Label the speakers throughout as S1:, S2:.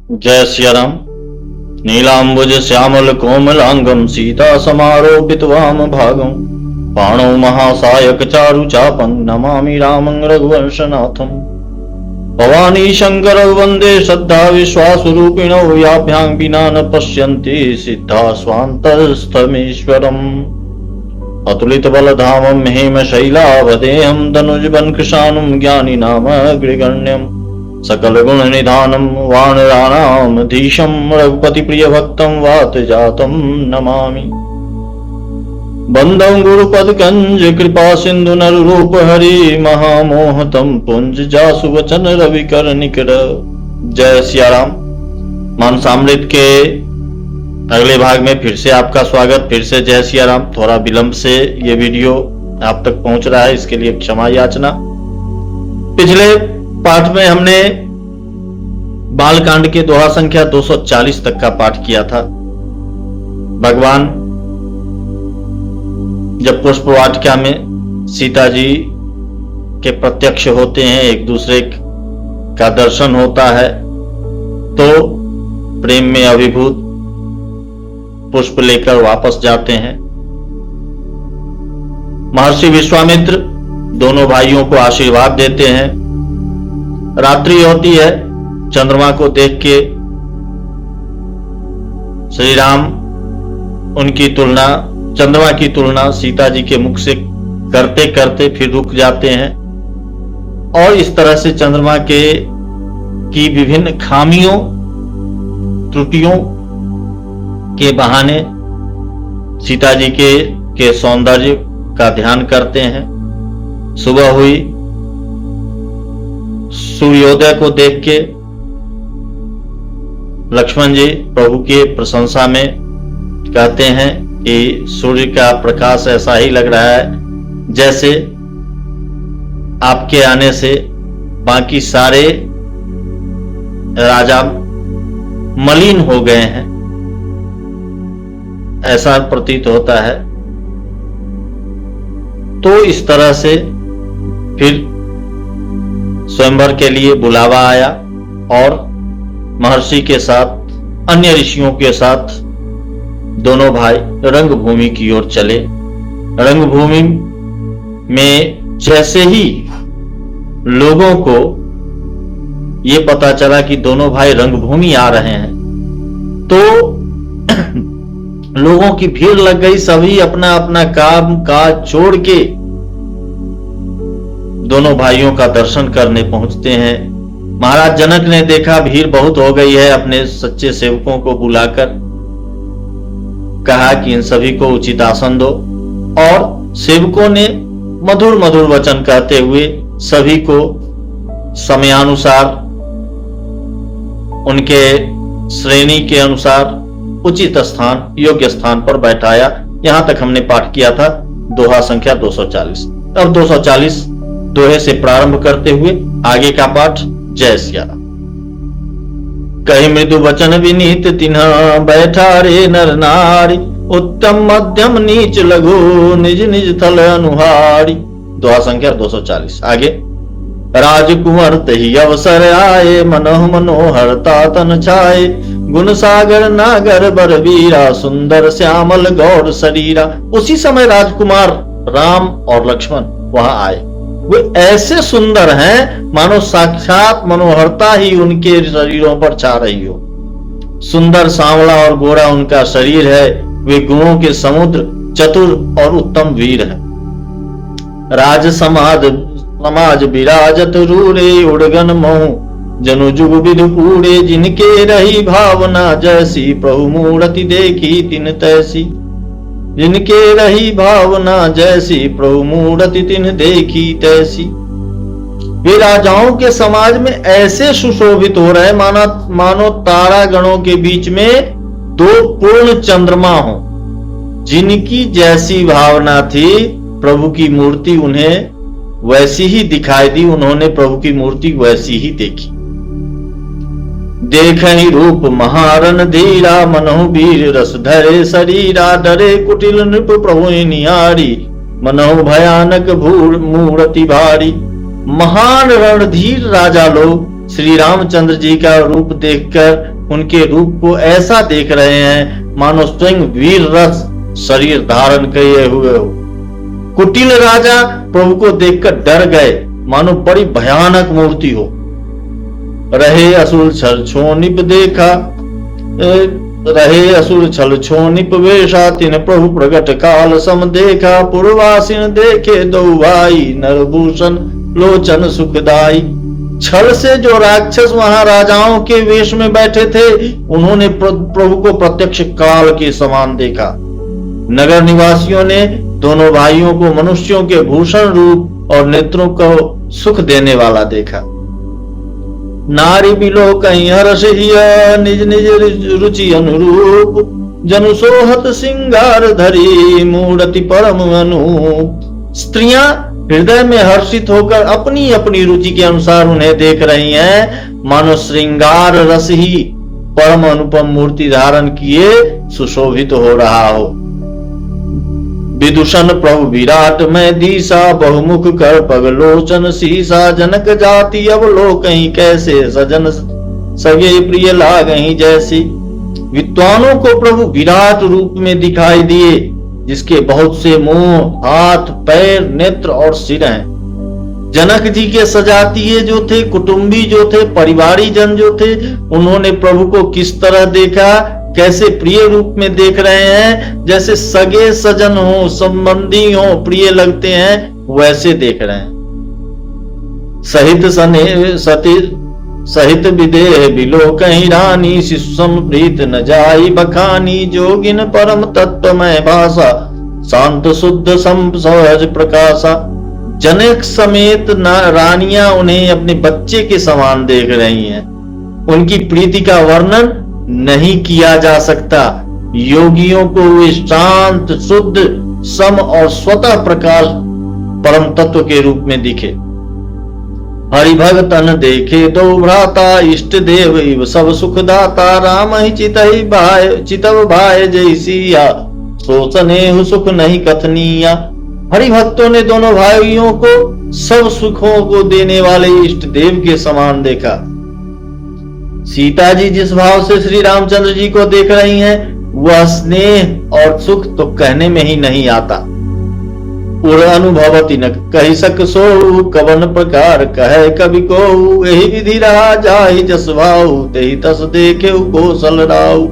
S1: जय सिया राम। नीलांबुज श्यामल कोमलांगम सीता समारोपित वाम भागम बाणो महासायक चारु चापं नमामि रामं रघुवंशनाथम। भवानी शंकर वंदे श्रद्धा विश्वासरूपिणो याभ्यां विना न पश्यन्ति सिद्धा स्वान्तस्थमीश्वरम्। अतुलित बलधामं हेम शैलावदेहं धनुजबन कृशानुं ज्ञानी नाम अग्रगण्यम्। सकल गुण निधानम वानराणामधीशं रघुपति प्रिय भक्तं वात जातं नमामि। बंदं गुरुपद कंज कृपा सिंधु नर रूप हरि महामोहतम पुंज जासु वचन रवि कर निकट। जय सिया राम। मानसामृत के अगले भाग में फिर से आपका स्वागत। फिर से जय सिया राम। थोड़ा विलंब से ये वीडियो आप तक पहुंच रहा है, इसके लिए क्षमा याचना। पिछले पाठ में हमने बालकांड के दोहा संख्या 240 तक का पाठ किया था। भगवान जब पुष्प वाटिका में सीता जी के प्रत्यक्ष होते हैं, एक दूसरे का दर्शन होता है, तो प्रेम में अभिभूत पुष्प लेकर वापस जाते हैं। महर्षि विश्वामित्र दोनों भाइयों को आशीर्वाद देते हैं। रात्रि होती है, चंद्रमा को देख के श्री राम उनकी तुलना, चंद्रमा की तुलना सीता जी के मुख से करते करते फिर रुक जाते हैं और इस तरह से चंद्रमा की विभिन्न खामियों त्रुटियों के बहाने सीता जी के सौंदर्य का ध्यान करते हैं। सुबह हुई, सूर्योदय को देख के लक्ष्मण जी प्रभु की प्रशंसा में कहते हैं कि सूर्य का प्रकाश ऐसा ही लग रहा है जैसे आपके आने से बाकी सारे राजा मलिन हो गए हैं, ऐसा प्रतीत होता है। तो इस तरह से फिर स्वयंवर के लिए बुलावा आया और महर्षि के साथ, अन्य ऋषियों के साथ दोनों भाई रंगभूमि की ओर चले। रंगभूमि में जैसे ही लोगों को ये पता चला कि दोनों भाई रंगभूमि आ रहे हैं, तो लोगों की भीड़ लग गई। सभी अपना अपना काम काज छोड़ के दोनों भाइयों का दर्शन करने पहुंचते हैं। महाराज जनक ने देखा भीड़ बहुत हो गई है, अपने सच्चे सेवकों को बुलाकर कहा कि इन सभी को उचित आसन दो, और सेवकों ने मधुर मधुर वचन कहते हुए सभी को समयानुसार, उनके श्रेणी के अनुसार उचित स्थान, योग्य स्थान पर बैठाया। यहां तक हमने पाठ किया था दोहा संख्या 240। अब 240 दोहे से प्रारंभ करते हुए आगे का पाठ। जय सिया राम। कही मृदु वचन विनीत तिन्ह बैठा रे नर नारी, उत्तम मध्यम नीच लघु निज निज थल अनुहारी। दोहा संख्या 240। आगे। राजकुंवर तही अवसर आए, मनोह मनोहरता तन छाए, गुण सागर नागर बर वीरा, सुंदर श्यामल गौर शरीरा। उसी समय राजकुमार राम और लक्ष्मण वहां आए। वे ऐसे सुंदर हैं मानो साक्षात मनोहरता ही उनके शरीरों पर छा रही हो। सुंदर सांवला और गोरा उनका शरीर है। वे गुणों के समुद्र, चतुर और उत्तम वीर हैं। राज समाज विराजत रूरे, उड़गन मोह जनु जुग विध पूरे, जिनके रही भावना जैसी, प्रभु मूर्ति देखी तिन तैसी। जिनके रही भावना जैसी, प्रभु मूर्ति तिन देखी तैसी। वे राजाओं के समाज में ऐसे सुशोभित हो रहे मानो तारा गणों के बीच में दो पूर्ण चंद्रमा हो। जिनकी जैसी भावना थी, प्रभु की मूर्ति उन्हें वैसी ही दिखाई दी। उन्होंने प्रभु की मूर्ति वैसी ही देखी। देखहि रूप महारन धीरा, मनहु वीर रस धरे शरीरा, डरे कुटिल नृप प्रभु निहारी, मनहु भयानक भूर मूर्ति भारी। महान रणधीर राजा लोग श्री रामचंद्र जी का रूप देखकर उनके रूप को ऐसा देख रहे हैं मानो स्वयं वीर रस शरीर धारण किए हुए हो। कुटिल राजा प्रभु को देखकर डर गए, मानो बड़ी भयानक मूर्ति हो। रहे असुर छल छोनिप देखा, रहे असुर छल छोनिप वेशा, तिन प्रभु प्रगट काल सम देखा। पूर्वासिन देखे दो भाई, नरभूषण लोचन सुखदाई। छल से जो राक्षस वहां राजाओं के वेश में बैठे थे, उन्होंने प्रभु को प्रत्यक्ष काल के समान देखा। नगर निवासियों ने दोनों भाइयों को मनुष्यों के भूषण रूप और नेत्रों को सुख देने वाला देखा। नारी बिलो कहीं हर्ष हिया, निज निज रुचि अनुरूप। जनु सोहत सिंगार धरी, मूर्ति परम अनूप। स्त्रियां हृदय में हर्षित होकर अपनी अपनी रुचि के अनुसार उन्हें देख रही हैं, मानो श्रृंगार रस ही परम अनुपम मूर्ति धारण किए सुशोभित हो रहा हो। विदूषण प्रभु विराट में दीसा, बहुमुख कर पगलोचन सीसा। जनक जाति अब लोक कहीं कैसे, सजन सगे प्रिय लागहि जैसी। विद्वानों को प्रभु विराट रूप में दिखाई दिए, जिसके बहुत से मुंह, हाथ, पैर, नेत्र और सिर हैं। जनक जी के सजातीय जो थे, कुटुंबी जो थे, परिवारी जन जो थे, उन्होंने प्रभु को किस तरह देखा, कैसे प्रिय रूप में देख रहे हैं, जैसे सगे सजन हो, संबंधी हो, प्रिय लगते हैं, वैसे देख रहे हैं। सहित सने सती सहित विदेह बिलो कहीं रानी, शिशु समप्रीत न जाई बखानी। जोगिन परम तत्व में भाषा, शांत शुद्ध सहज प्रकाशा। जनक समेत रानियां उन्हें अपने बच्चे के समान देख रही हैं। उनकी प्रीति का वर्णन नहीं किया जा सकता। योगियों को वे शांत, शुद्ध, सम और स्वतः प्रकाश परम तत्व के रूप में दिखे। हरिभगतन देखे दो भ्राता, इष्ट देव इव सब सुखदाता। राम ही चितव भाई जैसिया, सो स्नेह सुख नहीं कथनिया। हरिभक्तों ने दोनों भाइयों को सब सुखों को देने वाले इष्ट देव के समान देखा। सीता जी जिस भाव से श्री रामचंद्र जी को देख रही हैं, वह स्नेह और सुख तो कहने में ही नहीं आता। उर अनुभवति न कही सक सो, कवन प्रकार कहे कवि को। यही विधि रहा जाहि जस भाऊ, तेहि तस देखे कौशल राऊ।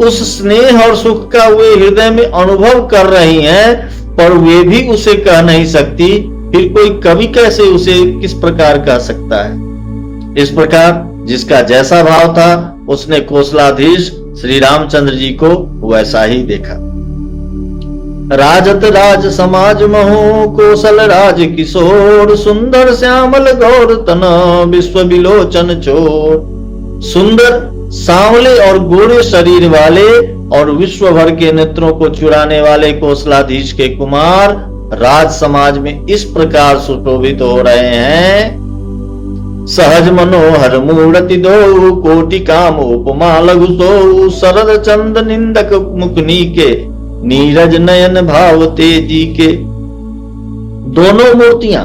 S1: उस स्नेह और सुख का वे हृदय में अनुभव कर रही हैं, पर वे भी उसे कह नहीं सकती, फिर कोई कवि कैसे उसे किस प्रकार कह सकता है। इस प्रकार जिसका जैसा भाव था, उसने कौशलाधीश श्री रामचंद्र जी को वैसा ही देखा। राजत राज समाज महो, कौशल राज किशोर। सुंदर श्यामल गौर तन, विश्व विलोचन चोर। सुंदर सांवले और गोरे शरीर वाले और विश्व भर के नेत्रों को चुराने वाले कौशलाधीश के कुमार राज समाज में इस प्रकार सुशोभित हो रहे हैं। सहज मनोहर मूर्ति दो, कोटि काम उपमा लघु सो। शरद चंद निंदक मुखनी के, नीरज नयन भाव तेजी के। दोनों मूर्तियां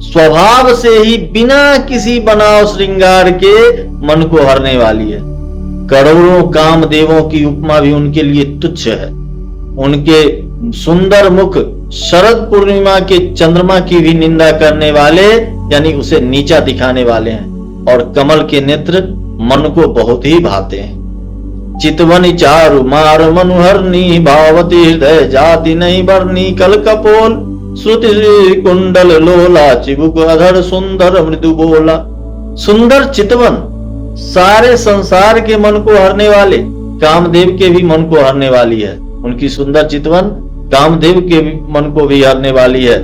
S1: स्वभाव से ही बिना किसी बनाव श्रृंगार के मन को हरने वाली है। करोड़ों कामदेवों की उपमा भी उनके लिए तुच्छ है। उनके सुंदर मुख शरद पूर्णिमा के चंद्रमा की भी निंदा करने वाले, यानी उसे नीचा दिखाने वाले हैं। और कमल के नेत्र मन को बहुत ही भाते हैं। चितवनी चारु मार मनुहरनी, भावती हृदय जाति नहीं बरनी। कल कपोल श्रुति कुंडल लोला, चिबुक अधर सुंदर मृदु बोला। सुंदर चितवन सारे संसार के मन को हरने वाले, कामदेव के भी मन को हरने वाली है। उनकी सुंदर चितवन कामदेव के मन को भी हरने वाली है।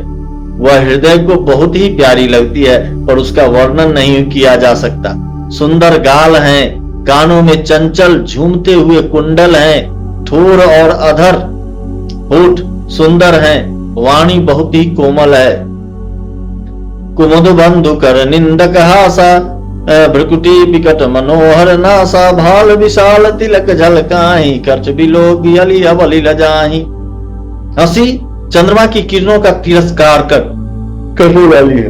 S1: वह हृदय को बहुत ही प्यारी लगती है, पर उसका वर्णन नहीं किया जा सकता। सुंदर गाल हैं, कानों में चंचल झूमते हुए कुंडल हैं, ठोर और अधर होठ सुंदर हैं, वाणी बहुत ही कोमल है। कुमुद बंधु कर निंदक हासा, भ्रकुटी विकट मनोहर नासा। भाल विशाल तिलक झलकाही, खर्च बिलोगी अली अबली लजाही। हंसी चंद्रमा की किरणों का तिरस्कार करने वाली है।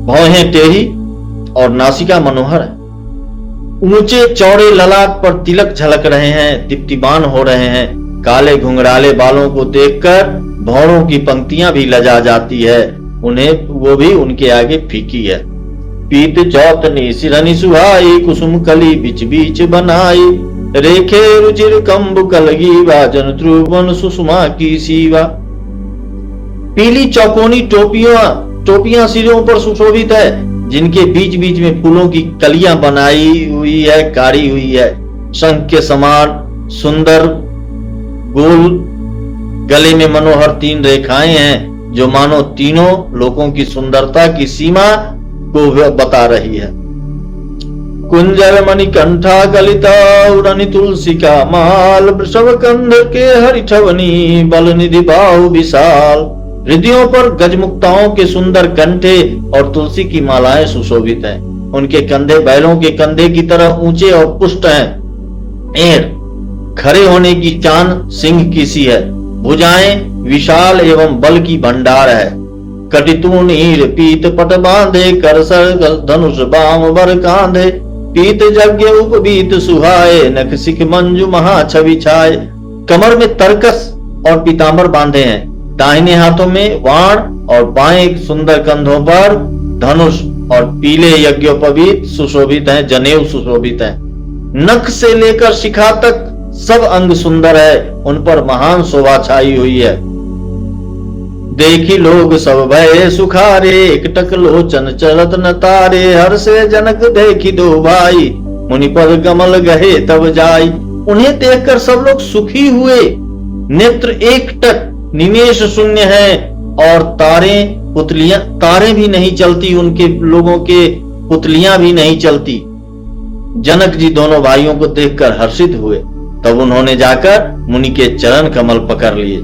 S1: भौहें टेढ़ी और नासिका मनोहर है। ऊंचे चौड़े ललाट पर तिलक झलक रहे हैं, दीप्तिमान हो रहे हैं। काले घुंघराले बालों को देखकर भौरों की पंक्तियां भी लजा जाती है, उन्हें वो भी उनके आगे फीकी है। पीत चौतनी सिरनि सुहाई, कुसुम कली बीच बीच बनाई, रेखे रुचिर कंब कलगी, वाजन त्रुवन सुषमा की सीवा। पीली चौकोनी टोपियां सिरों पर सुशोभित है, जिनके बीच बीच में फूलों की कलियां बनाई हुई है, काढ़ी हुई है। शंख के समान सुंदर गोल गले में मनोहर 3 रेखाएं हैं, जो मानो तीनों लोगों की सुंदरता की सीमा को बता रही है। कुंजर मणिकंठा गलिता उड़नी तुलसी का माल, वृषभ कंध के हरिठवनी, बल निधि बाहु विशाल। हृदयों पर गजमुक्ताओं के सुंदर कंठे और तुलसी की मालाएं सुशोभित हैं। उनके कंधे बैलों के कंधे की तरह ऊंचे और पुष्ट हैं। एड़ खड़े होने की चांद सिंह की सी है। भुजाएं विशाल एवं बल की भंडार है। कटितु नीर पीत पट बांधे, कर सर धनुष बाम बर कांधे, पीत यज्ञ उपबीत सुहाए, नख सिख मंजू महा छवि छाए। कमर में तरकस और पीतांबर बांधे हैं। दाहिने हाथों में वाण और बाएं सुंदर कंधों पर धनुष और पीले यज्ञोपवीत सुशोभित हैं, जनेऊ सुशोभित हैं। नख से लेकर शिखा तक सब अंग सुंदर है, उन पर महान शोभा छाई हुई है। देखी लोग सब भय सुखारे, एकटक लोचन चलत न तारे, हर से जनक देखी दो भाई, मुनि पद कमल गहे तब जाई। उन्हें देखकर सब लोग सुखी हुए। नेत्र एकटक निमेष शून्य है और तारे भी नहीं चलती, उनके लोगों के पुतलियां भी नहीं चलती। जनक जी दोनों भाइयों को देखकर हर्षित हुए। तब उन्होंने जाकर मुनि के चरण कमल पकड़ लिए।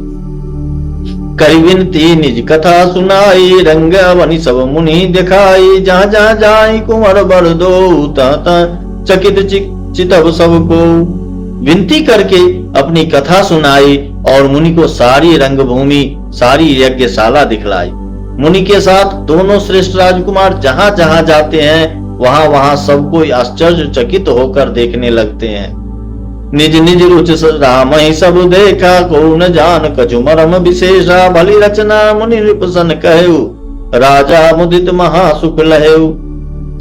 S1: करी विनती निज कथा सुनाई, रंग बनी सब मुनि दिखाई, जहां जहां जाई कुंवर बर दो, चकित चितव सबको। विनती करके अपनी कथा सुनाई और मुनि को सारी रंगभूमि, सारी यज्ञशाला दिखलाई। मुनि के साथ दोनों श्रेष्ठ राजकुमार जहां जहां जाते हैं, वहां वहां सबको आश्चर्यचकित होकर देखने लगते हैं। निज निज रुचि राम ही सब देखा, को न जान कछु मरम विशेषा, भली रचना मुनि रिपुसन कहु, राजा मुदित महासुख लहेउ।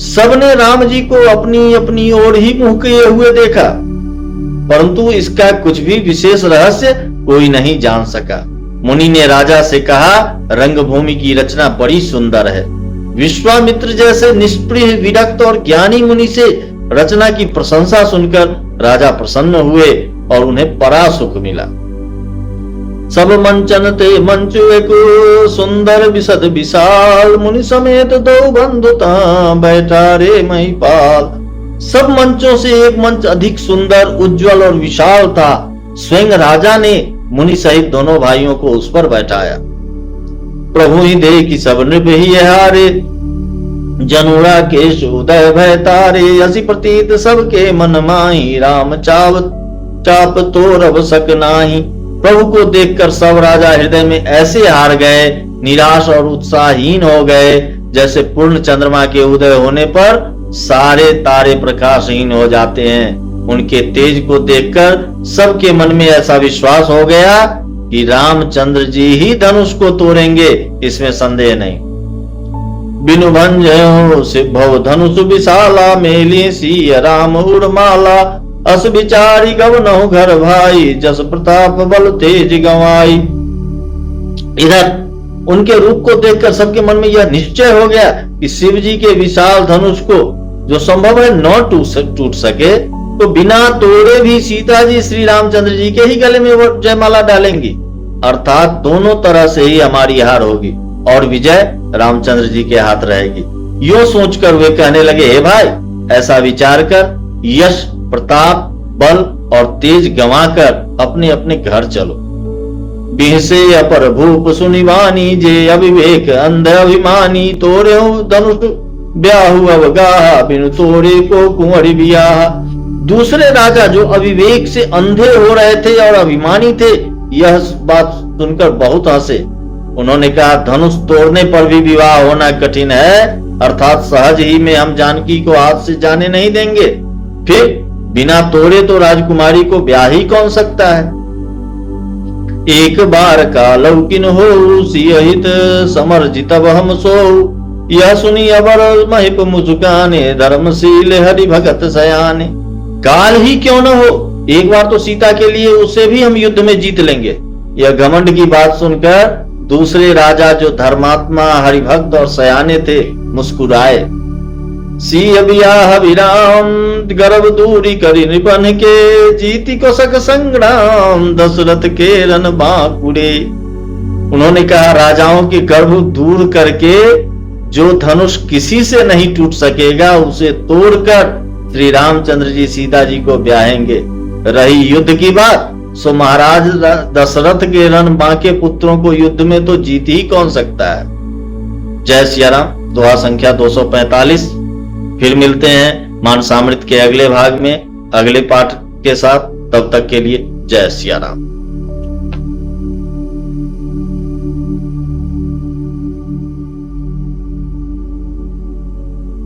S1: सबने राम जी को अपनी अपनी ओर ही मुंह किए हुए देखा, परंतु इसका कुछ भी विशेष रहस्य कोई नहीं जान सका। मुनि ने राजा से कहा, रंगभूमि की रचना बड़ी सुंदर है। विश्वामित्र जैसे निष्प्रिय विरक्त और ज्ञानी मुनि से रचना की प्रशंसा सुनकर राजा प्रसन्न हुए और उन्हें बड़ा सुख मिला। सब मंचन ते मंचु एक सुंदर विशद विशाल, मुनि समेत दो बंधुता बैठा रे महिपाल। सब मंचों से एक मंच अधिक सुंदर, उज्जवल और विशाल था। स्वयं राजा ने मुनि सहित दोनों भाइयों को उस पर बैठाया। प्रभु ही देखी सब नृप ही हारे, जनुरा केश उदय भय तारे, हसी प्रतीत सबके मन माही, राम चाप तो रब सक नाही। प्रभु को देखकर सब राजा हृदय में ऐसे हार गए, निराश और उत्साहहीन हो गए, जैसे पूर्ण चंद्रमा के उदय होने पर सारे तारे प्रकाशहीन हो जाते हैं। उनके तेज को देखकर सबके मन में ऐसा विश्वास हो गया कि रामचंद्र जी ही धनुष को तोड़ेंगे, इसमें संदेह नहीं। बिनु भंजयो सिभव धनुष विशाला, मेली सिय राम उड़माला, अस विचारी गवनहु घर भाई, जस प्रताप बल तेज गवाई। इधर उनके रूप को देखकर सबके मन में यह निश्चय हो गया कि शिव जी के विशाल धनुष को, जो संभव है न टूट सके, तो बिना तोड़े भी सीता जी श्री रामचंद्र जी के ही गले में जयमाला डालेंगी, अर्थात दोनों तरह से ही हमारी हार होगी और विजय रामचंद्र जी के हाथ रहेगी। यो सोचकर वे कहने लगे, हे भाई, ऐसा विचार कर यश, प्रताप, बल और तेज गंवाकर अपने अपने घर चलो। बिहसे अपर भूप सुनिवानी, जे अविवेक अंध अभिमानी, तोरे धनुष ब्याहु अवगाहा, बिनु तोरे को कुंवरी बियाह। दूसरे राजा जो अविवेक से अंधे हो रहे थे और अभिमानी थे, यह बात सुनकर बहुत हंसे। उन्होंने कहा, धनुष तोड़ने पर भी विवाह होना कठिन है, अर्थात सहज ही में हम जानकी को हाथ से जाने नहीं देंगे। फिर बिना तोड़े तो राजकुमारी को ब्याह ही कौन सकता है। एक बार का लौकिन हो सियहित समर्जित हम सो, यह सुनी अबर महिप मुस्काने धर्मशील हरि भगत सयाने। काल ही क्यों न हो, एक बार तो सीता के लिए उसे भी हम युद्ध में जीत लेंगे। यह घमंड की बात सुनकर दूसरे राजा जो धर्मात्मा हरिभक्त और सयाने थे मुस्कुराए। सिय बियाह विराम गर्भ दूरी करी निपन के, जीती को सक संग्राम दशरथ के रन बांकुड़े। उन्होंने कहा, राजाओं के गर्भ दूर करके जो धनुष किसी से नहीं टूट सकेगा उसे तोड़कर श्री रामचंद्र जी सीता जी को ब्याहेंगे। रही युद्ध की बात, सो महाराज दशरथ के रण बांके पुत्रों को युद्ध में तो जीत ही कौन सकता है। जय सिया राम। दोहा संख्या 245। फिर मिलते हैं मानसामृत के अगले भाग में अगले पाठ के साथ। तब तक के लिए जय सिया राम।